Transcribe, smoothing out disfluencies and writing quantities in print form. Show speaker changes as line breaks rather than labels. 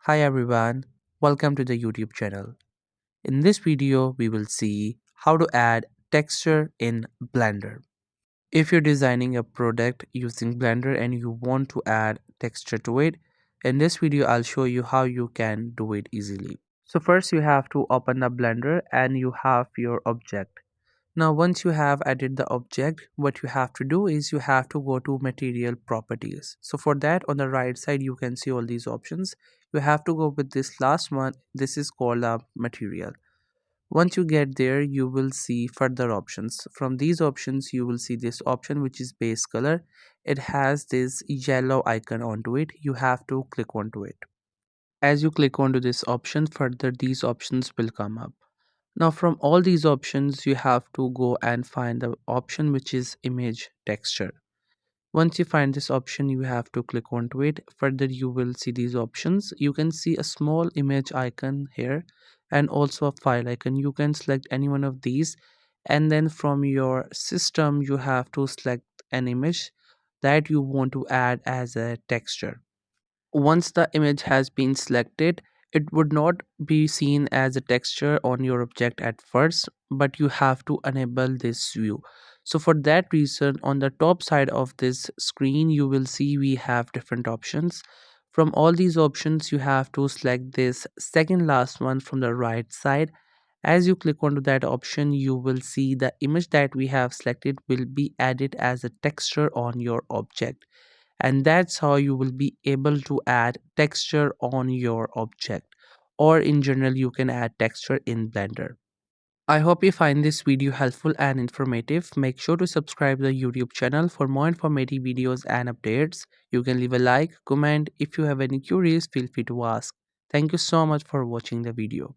Hi everyone, welcome to the YouTube channel. In this video, we will see how to add texture in Blender. If you're designing a product using Blender and you want to add texture to it, in this video I'll show you how you can do it easily. So first you have to open the Blender and you have your object. Now once you have added the object, what you have to do is you have to go to material properties. So for that, on the right side you can see all these options. You have to go with this last one. This is called a material. Once you get there, you will see further options. From these options you will see this option which is base color. It has this yellow icon onto it. You have to click onto it. As you click onto this option, further these options will come up. Now from all these options you have to go and find the option which is image texture. Once you find this option, you have to click onto it. Further you will see these options. You can see a small image icon here and also a file icon. You can select any one of these, and then from your system you have to select an image that you want to add as a texture. Once the image has been selected, it would not be seen as a texture on your object at first, but you have to enable this view. So for that reason, on the top side of this screen you will see we have different options. From all these options you have to select this second last one from the right side. As you click onto that option, you will see the image that we have selected will be added as a texture on your object, and that's how you will be able to add texture on your object, or in general you can add texture in Blender. I hope you find this video helpful and informative. Make sure to subscribe to the YouTube channel for more informative videos and updates. You can leave a like, comment. If you have any queries, feel free to ask. Thank you so much for watching the video.